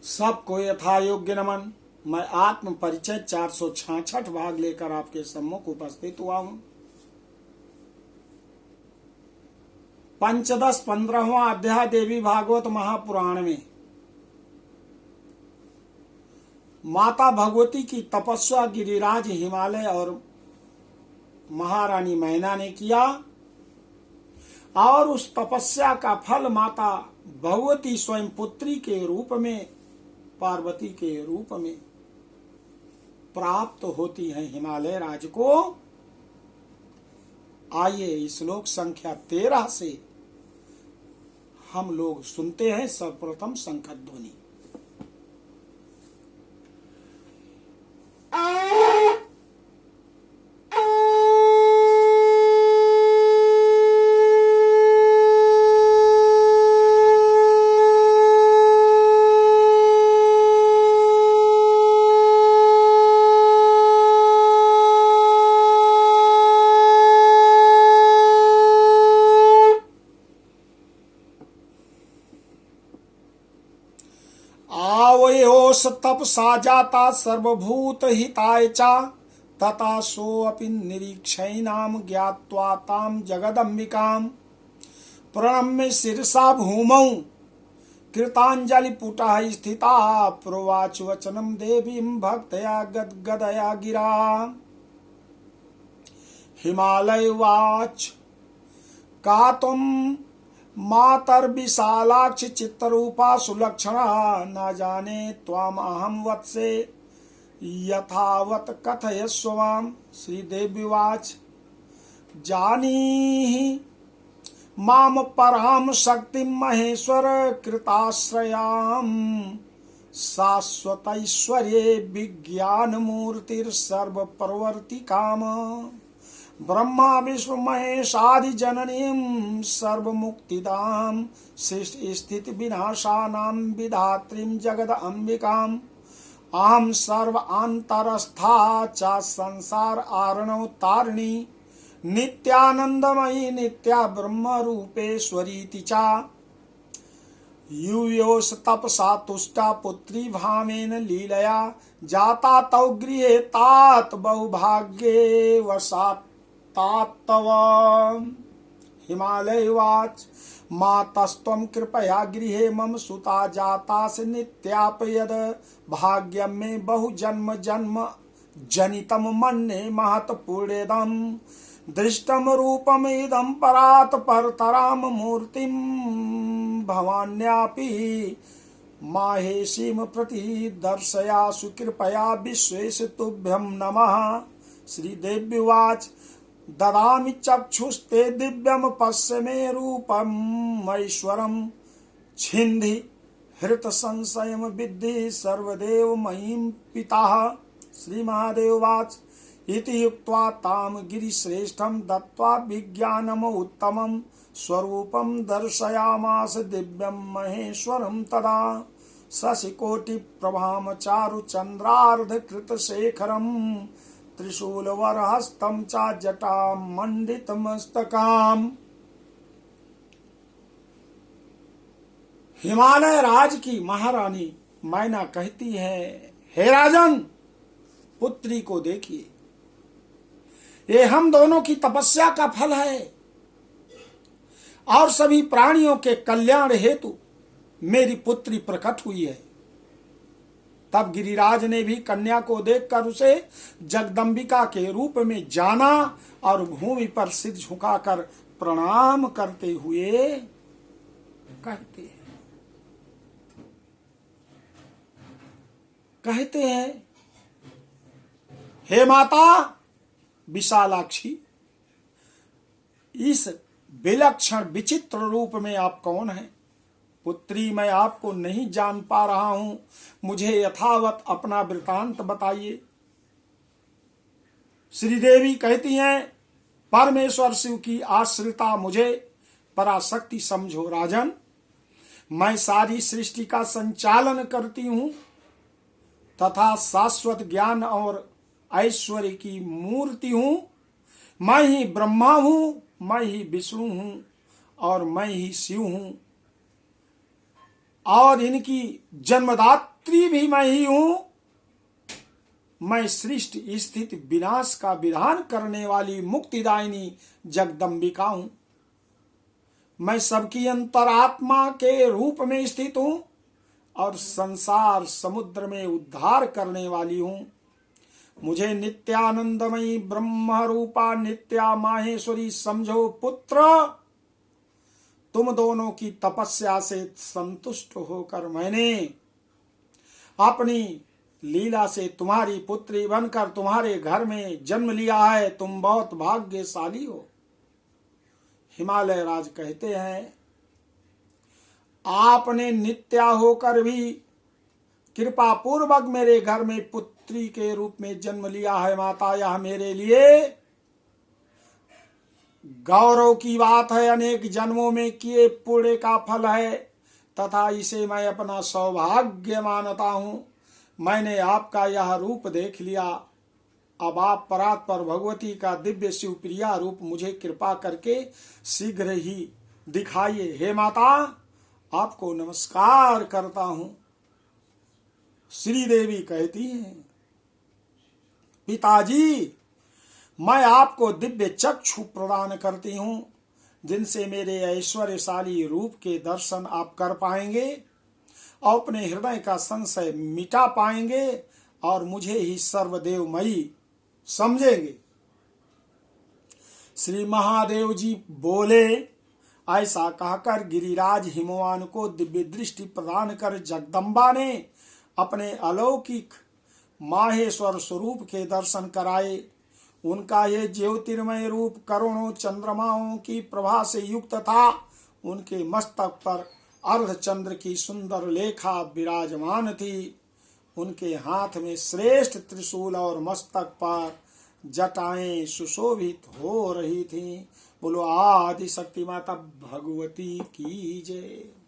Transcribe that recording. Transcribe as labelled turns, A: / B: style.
A: सबको यथा योग्य नमन। मैं आत्म परिचय 466 भाग लेकर आपके सम्मुख उपस्थित हुआ हूं। पंचदश 15वां अध्याय देवी भागवत महापुराण में माता भगवती की तपस्या गिरिराज हिमालय और महारानी मैना ने किया और उस तपस्या का फल माता भगवती स्वयं पुत्री के रूप में, पार्वती के रूप में प्राप्त होती है हिमालय राज को। आइए श्लोक संख्या 13 से हम लोग सुनते हैं सर्वप्रथम शंख ध्वनि। तपसा जाता सर्वभूत हिताय च तथा सोऽपि निरीक्षैनाम ज्ञात्वा ताम जगदम्बिकाम प्रणम्य शिरसा भूमौ कृतांजलि पुटः स्थिता प्रोवाच वचनम देवीं भक्तया गदगदया गिरा। हिमालय वाच का तुम मातर्विशालाक्ष चित्तरूपा सुलक्षणा न जाने त्वाम अहम वत्से यथावत कथयस्व माम। श्रीदेव्युवाच जानीहि माम पराम शक्तिं महेश्वर कृताश्रयाम शाश्वतैश्वर्ये विज्ञानमूर्तिर्सर्वप्रवर्तिकाम ब्रह्मा विष्णु महेशादि जननीं सर्वमुक्तिदां सृष्टि स्थिति विनाशानां विधात्रीं जगद अंबिकाम् अहं सर्व अंतरस्था च संसार आर्णव तारिणी नित्यानंदमयी नित्या ब्रह्म रूपेश्वरीति च। यूयोस तपसा तुष्टा पुत्री भामेन लीलया जाता तौ गृहे तात बहुभाग्ये वसात् तव। हिमालय वाच मातस्त्वं कृपया गृहे मम सुता जातास नित्यापयद भाग्यं मे बहु जन्म जन्म जनितम मन्ये महत् पुण्यदं दृष्टम रूपम इदं परात् परतराम मूर्तिं भवान्यापि माहेशीं प्रति दर्शयासु कृपया विश्वेश तुभ्यं नमः। श्रीदेव्युवाच ददामि चक्षुस्ते दिव्यम पश्य मे रूपम ऐश्वरम छिन्धि हृत संशयम विद्धि सर्वदेव मयीं पिताः। श्रीमहादेववाच इति युक्त्वा ताम गिरिश्रेष्ठं दत्त्वा विज्ञानम उत्तमं स्वरूपं दर्शयामास दिव्यं महेश्वरं तदा। शशिकोटि प्रभाम चारु चंद्रार्ध शेखरम त्रिशूलवरहस्तं च जटा मंडितमस्तकाम। हिमालय राज की महारानी मैना कहती है, हे राजन, पुत्री को देखिए, ये हम दोनों की तपस्या का फल है और सभी प्राणियों के कल्याण हेतु मेरी पुत्री प्रकट हुई है। तब गिरिराज ने भी कन्या को देखकर उसे जगदम्बिका के रूप में जाना और भूमि पर सिर झुकाकर प्रणाम करते हुए कहते हैं, हे माता विशालाक्षी, इस विलक्षण विचित्र रूप में आप कौन हैं? पुत्री, मैं आपको नहीं जान पा रहा हूं, मुझे यथावत अपना वृतांत बताइए। श्रीदेवी कहती हैं, परमेश्वर शिव की आश्रिता मुझे पराशक्ति समझो राजन। मैं सारी सृष्टि का संचालन करती हूं तथा शाश्वत ज्ञान और ऐश्वर्य की मूर्ति हूं। मैं ही ब्रह्मा हूं, मैं ही विष्णु हूं और मैं ही शिव हूं। और इनकी जन्मदात्री भी मैं ही हूं। मैं सृष्टि स्थिति विनाश का विधान करने वाली मुक्तिदायिनी जगदम्बिका हूं। मैं सबकी अंतरात्मा के रूप में स्थित हूं और संसार समुद्र में उद्धार करने वाली हूं। मुझे नित्यानंदमयी ब्रह्म रूपा नित्या माहेश्वरी समझो पुत्र। तुम दोनों की तपस्या से संतुष्ट होकर मैंने अपनी लीला से तुम्हारी पुत्री बनकर तुम्हारे घर में जन्म लिया है। तुम बहुत भाग्यशाली हो। हिमालय राज कहते हैं, आपने नित्या होकर भी कृपा पूर्वक मेरे घर में पुत्री के रूप में जन्म लिया है माता। यह मेरे लिए गौरव की बात है। अनेक जन्मों में किए पुण्य का फल है तथा इसे मैं अपना सौभाग्य मानता हूं। मैंने आपका यह रूप देख लिया। अब आप परात्पर भगवती का दिव्य शिवप्रिया रूप मुझे कृपा करके शीघ्र ही दिखाइए। हे माता, आपको नमस्कार करता हूं। श्री देवी कहती हैं, पिताजी, मैं आपको दिव्य चक्षु प्रदान करती हूं जिनसे मेरे ऐश्वर्यशाली रूप के दर्शन आप कर पाएंगे और अपने हृदय का संशय मिटा पाएंगे और मुझे ही सर्वदेवमयी समझेंगे। श्री महादेव जी बोले। ऐसा कहकर गिरिराज हिमवान को दिव्य दृष्टि प्रदान कर जगदम्बा ने अपने अलौकिक माहेश्वर स्वरूप के दर्शन कराए। उनका ये ज्योतिर्मय रूप करोड़ों चंद्रमाओं की प्रभा से युक्त था। उनके मस्तक पर अर्धचंद्र की सुंदर लेखा विराजमान थी। उनके हाथ में श्रेष्ठ त्रिशूल और मस्तक पर जटाएं सुशोभित हो रही थीं। बोलो आदि शक्ति माता भगवती की जय।